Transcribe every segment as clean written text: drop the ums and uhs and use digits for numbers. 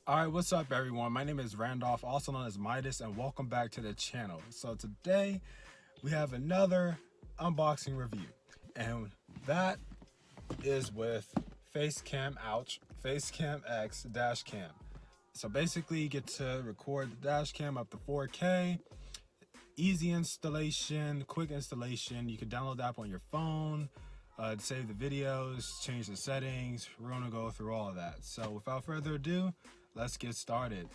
Alright, what's up everyone? My name is Randolph, also known as Midas, and welcome back to the channel. So today we have another unboxing review, and that is with FitcamX Dashcam. So basically you get to record the Dashcam up to 4K, easy installation, quick installation. You can download the app on your phone, save the videos, change the settings. We're gonna go through all of that. So without further ado, let's get started.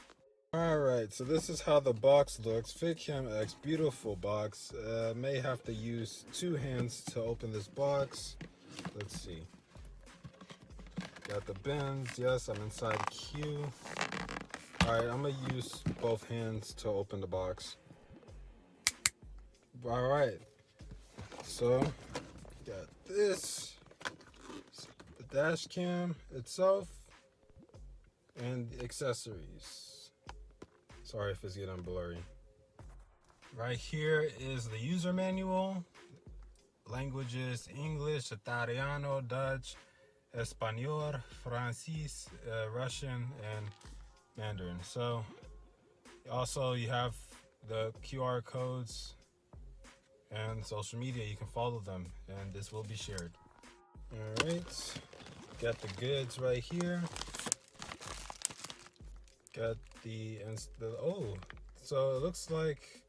Alright, so this is how the box looks. FitcamX, beautiful box. May have to use two hands to open this box. Let's see. Got the bins. Yes, I'm inside Q. Alright, I'm gonna use both hands to open the box. Alright, so got this, the dash cam itself, and accessories. Sorry if it's getting blurry. Right here is the user manual. Languages: English, Italiano, Dutch, Espanol, Francis, Russian, and Mandarin. So also you have the QR codes and social media. You can follow them, and this will be shared. All right, got the goods right here. Got the so it looks like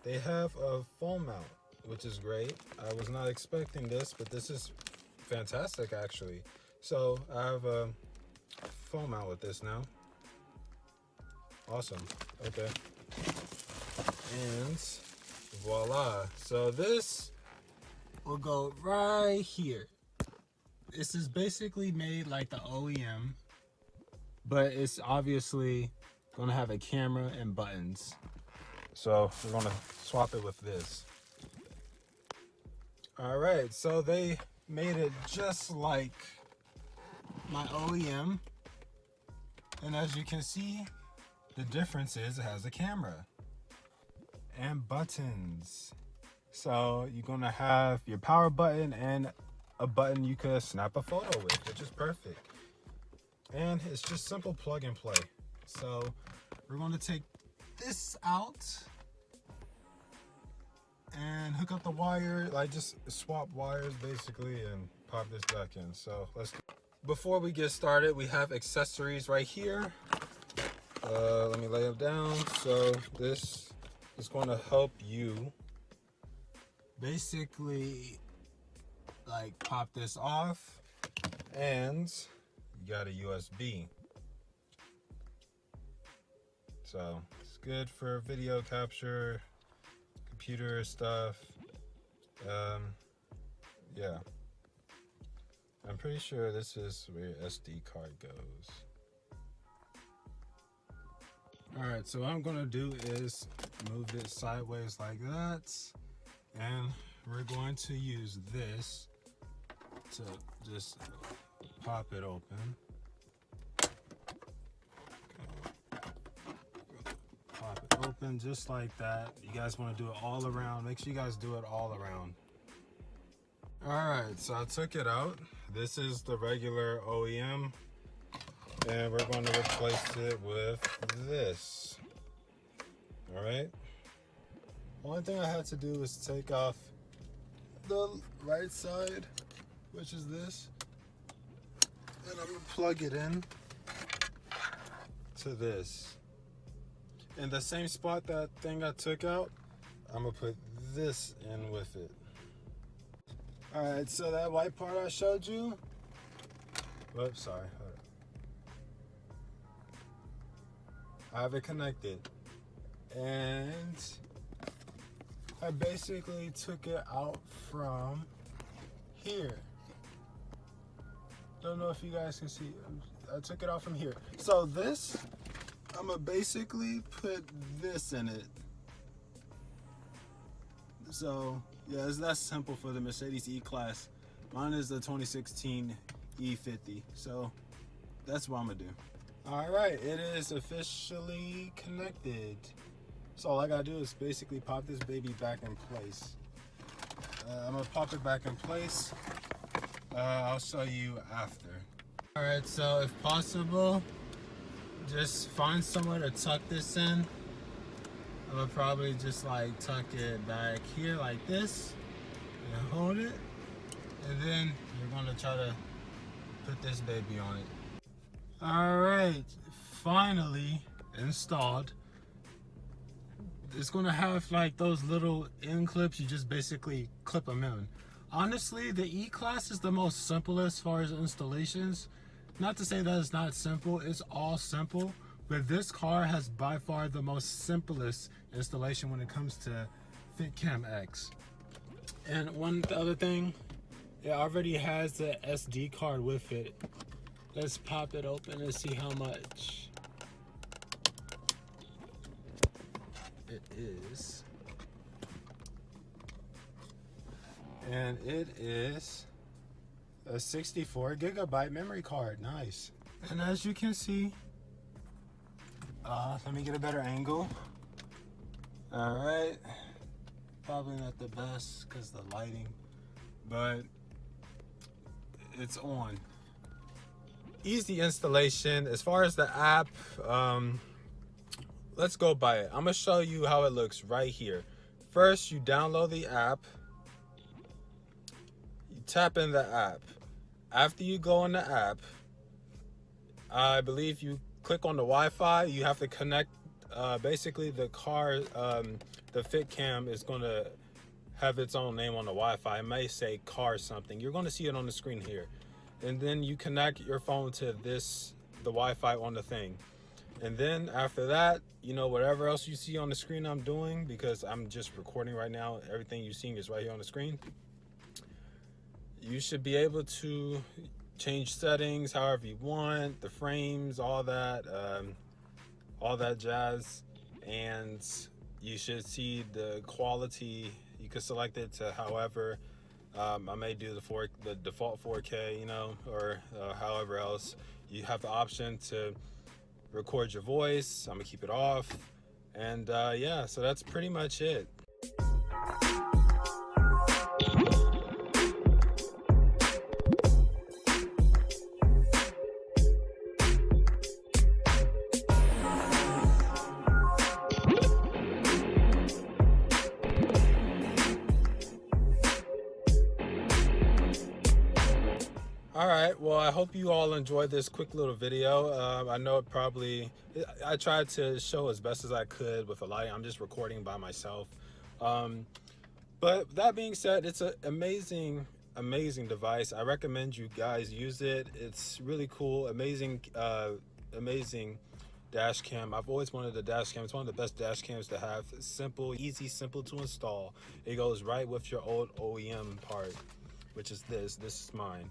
they have a phone mount, which is great. I was not expecting this, but this is fantastic actually. So I have a phone mount with this now. Awesome. Okay, and voila. So this will go right here. This is basically made like the OEM, but it's obviously gonna have a camera and buttons. So we're gonna swap it with this. All right, so they made it just like my OEM. And as you can see, the difference is it has a camera and buttons. So you're gonna have your power button and a button you could snap a photo with, which is perfect. And it's just simple plug and play. So we're going to take this out and hook up the wire, like just swap wires basically, and pop this back in. So before we get started, we have accessories right here. Let me lay them down. So this is going to help you basically like pop this off, and you got a USB. So it's good for video capture, computer stuff. Yeah, I'm pretty sure this is where your SD card goes. All right, so what I'm gonna do is move it sideways like that, and we're going to use this to just pop it open. Pop it open just like that. You guys want to do it all around. Make sure you guys do it all around. All right, so I took it out. This is the regular OEM, and we're going to replace it with this. All right. One thing I had to do was take off the right side, which is this, and I'm gonna plug it in to this. In the same spot that thing I took out, I'm gonna put this in with it. All right, so that white part I showed you, whoops, sorry. I have it connected, and I basically took it out from here. Don't know if you guys can see. I took it out from here. So this, I'm gonna basically put this in it. So yeah, it's that simple for the Mercedes E-Class. Mine is the 2016 E350. So that's what I'm gonna do. All right, it is officially connected. So all I gotta do is basically pop this baby back in place. I'm gonna pop it back in place. I'll show you after. All right, so if possible, just find somewhere to tuck this in. I would probably just like tuck it back here like this and hold it, and then you're going to try to put this baby on it. All right, finally installed. It's going to have like those little end clips. You just basically clip them in. Honestly, the E-Class is the most simple as far as installations. Not to say that it's not simple, it's all simple, but this car has by far the most simplest installation when it comes to FitcamX. And one other thing, it already has the SD card with it. Let's pop it open and see how much it is. And it is a 64 gigabyte memory card. Nice. And as you can see, let me get a better angle. All right, probably not the best because the lighting, but it's on. Easy installation. As far as the app, let's go by it. I'm gonna show you how it looks right here. First, you download the app, you tap in the app. After you go in the app, I believe you click on the Wi-Fi. You have to connect, basically the car, the FitCam is gonna have its own name on the Wi-Fi. It may say car something. You're gonna see it on the screen here. And then you connect your phone to the Wi-Fi on the thing. And then after that, you know, whatever else you see on the screen I'm doing, because I'm just recording right now, everything you're seeing is right here on the screen. You should be able to change settings however you want, the frames, all that jazz. And you should see the quality. You can select it to however. I may do the default 4K, you know, or however else. You have the option to record your voice. I'm gonna keep it off. And yeah, so that's pretty much it. All right, well, I hope you all enjoyed this quick little video. I know I tried to show as best as I could with a light. I'm just recording by myself. But that being said, it's an amazing device. I recommend you guys use it. It's really cool, amazing dash cam. I've always wanted a dash cam. It's one of the best dash cams to have. It's simple, easy, simple to install. It goes right with your old OEM part, which is this. This is mine.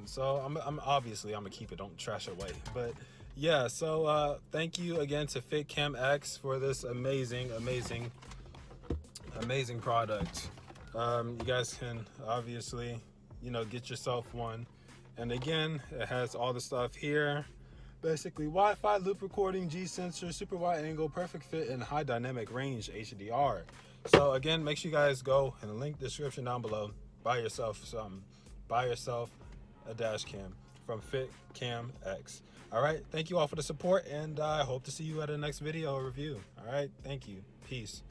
So I'm obviously I'm gonna keep it, don't trash it away. But yeah, so thank you again to FitcamX for this amazing product. You guys can obviously, you know, get yourself one. And again, it has all the stuff here. Basically Wi-Fi, loop recording, G sensor, super wide angle, perfect fit, and high dynamic range HDR. So again, make sure you guys go in the link description down below. Buy yourself something. Buy yourself a dash cam from FitcamX. All right, thank you all for the support, and I hope to see you at the next video or review. All right, thank you. Peace.